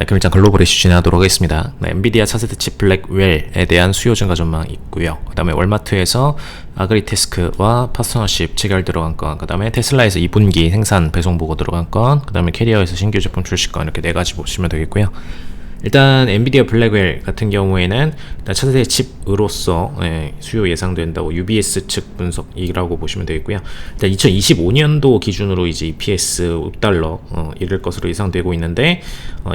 네, 그럼 일단 글로벌 이슈 진행하도록 하겠습니다. 네, 엔비디아 차세대 칩 블랙웰에 대한 수요 증가 전망 있고요. 그 다음에 월마트에서 아그리테스크와 파트너십 체결 들어간 건, 그 다음에 테슬라에서 2분기 생산 배송 보고 들어간 건, 그 다음에 캐리어에서 신규 제품 출시 건, 이렇게 4가지 보시면 되겠고요. 일단 엔비디아 블랙웰 같은 경우에는 일단 차세대 칩으로서 수요 예상된다고 UBS 측 분석이라고 보시면 되겠고요. 일단 2025년도 기준으로 이제 EPS 5달러 이를 것으로 예상되고 있는데,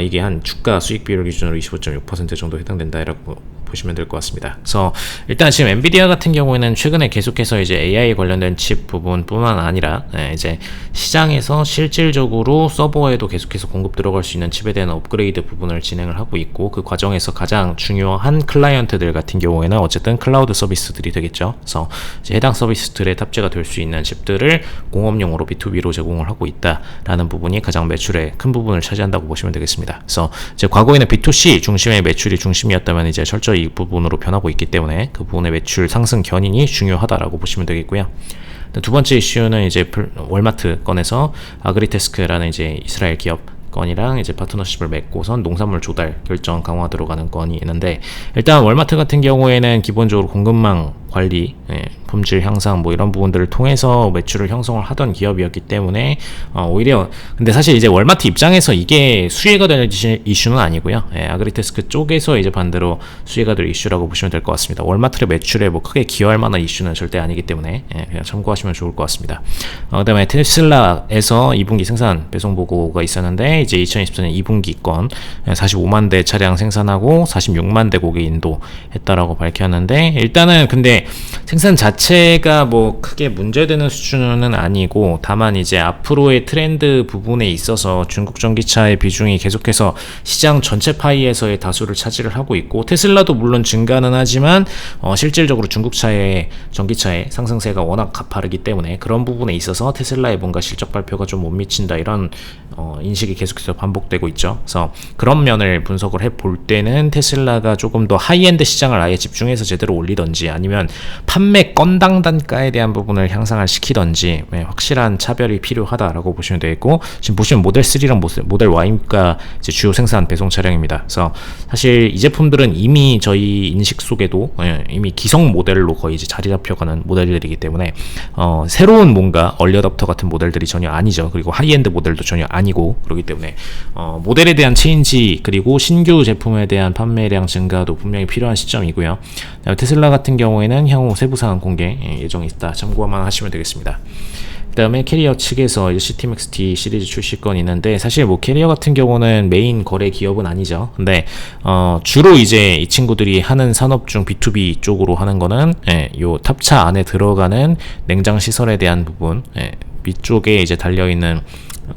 이게 한 주가 수익 비율 기준으로 25.6% 정도 해당된다라고 보시면 될 것 같습니다. 그래서 일단 지금 엔비디아 같은 경우에는 최근에 계속해서 이제 AI 관련된 칩 부분뿐만 아니라 이제 시장에서 실질적으로 서버에도 계속해서 공급 들어갈 수 있는 칩에 대한 업그레이드 부분을 진행을 하고 있고, 그 과정에서 가장 중요한 클라이언트들 같은 경우에는 어쨌든 클라우드 서비스들이 되겠죠. 그래서 이제 해당 서비스들에 탑재가 될 수 있는 칩들을 공업용으로 B2B로 제공을 하고 있다라는 부분이 가장 매출의 큰 부분을 차지한다고 보시면 되겠습니다. 그래서 이제 과거에는 B2C 중심의 매출이 중심이었다면 이제 철저히 이 부분으로 변하고 있기 때문에 그 부분의 매출 상승 견인이 중요하다라고 보시면 되겠고요. 두 번째 이슈는 이제 월마트 건에서 아그리테스크라는 이제 이스라엘 기업 건이랑 이제 파트너십을 맺고선 농산물 조달 결정 강화 들어가는 건이 있는데, 일단 월마트 같은 경우에는 기본적으로 공급망 관리, 품질 향상 뭐 이런 부분들을 통해서 매출을 형성을 하던 기업이었기 때문에 오히려, 근데 사실 이제 월마트 입장에서 이게 수혜가 되는 이슈는 아니고요. 아그리테스크 쪽에서 이제 반대로 수혜가 될 이슈라고 보시면 될 것 같습니다. 월마트의 매출에 뭐 크게 기여할 만한 이슈는 절대 아니기 때문에 그냥 참고하시면 좋을 것 같습니다. 그다음에 테슬라에서 2분기 생산 배송 보고가 있었는데, 이제 2024년 2분기 건 45만 대 차량 생산하고 46만 대 고객 인도했다라고 밝혔는데, 일단은 근데 생산 자체가 뭐 크게 문제되는 수준은 아니고, 다만 이제 앞으로의 트렌드 부분에 있어서 중국 전기차의 비중이 계속해서 시장 전체 파이에서의 다수를 차지를 하고 있고, 테슬라도 물론 증가는 하지만 실질적으로 중국차의 전기차의 상승세가 워낙 가파르기 때문에 그런 부분에 있어서 테슬라의 뭔가 실적 발표가 좀 못 미친다, 이런 인식이 계속해서 반복되고 있죠. 그래서 그런 면을 분석을 해볼 때는 테슬라가 조금 더 하이엔드 시장을 아예 집중해서 제대로 올리던지, 아니면 판매 건당 단가에 대한 부분을 향상을 시키던지 확실한 차별이 필요하다라고 보시면 되겠고, 지금 보시면 모델 3랑 모델 Y가 이제 주요 생산 배송 차량입니다. 그래서 사실 이 제품들은 이미 저희 인식 속에도 이미 기성 모델로 거의 이제 자리 잡혀가는 모델들이기 때문에 새로운 뭔가 얼리어답터 같은 모델들이 전혀 아니죠. 그리고 하이엔드 모델도 전혀 아니고, 그렇기 때문에 모델에 대한 체인지, 그리고 신규 제품에 대한 판매량 증가도 분명히 필요한 시점이고요. 테슬라 같은 경우에는 향후 세부 사항 공개 예정이 있다, 참고만 하시면 되겠습니다. 그 다음에 캐리어 측에서 CT-MAX-T 시리즈 출시건이 있는데, 사실 뭐 캐리어 같은 경우는 메인 거래 기업은 아니죠. 근데 주로 이제 이 친구들이 하는 산업 중 B2B 쪽으로 하는 거는 요 탑차 안에 들어가는 냉장 시설에 대한 부분, 위쪽에 이제 달려있는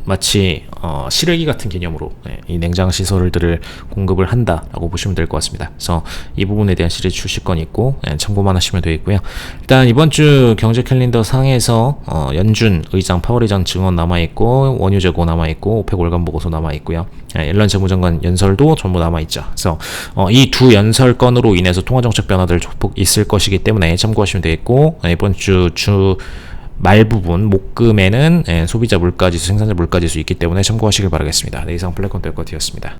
마치 실외기 같은 개념으로 이 냉장 시설들을 공급을 한다라고 보시면 될 것 같습니다. 그래서 이 부분에 대한 시리즈 출시건이 있고 참고만 하시면 되겠고요. 일단 이번 주 경제 캘린더 상에서 연준 의장 파월 의장 증언 남아있고, 원유 재고 남아있고, 오펙 월간 보고서 남아있고요. 옐런 재무장관 연설도 전부 남아있죠. 그래서 이 두 연설 건으로 인해서 통화정책 변화들 조폭 있을 것이기 때문에 참고하시면 되겠고, 이번 주 말 부분 목금에는 소비자 물가지수, 생산자 물가지수 있기 때문에 참고하시길 바라겠습니다. 네, 이상 블랙컨 뗄것이었습니다.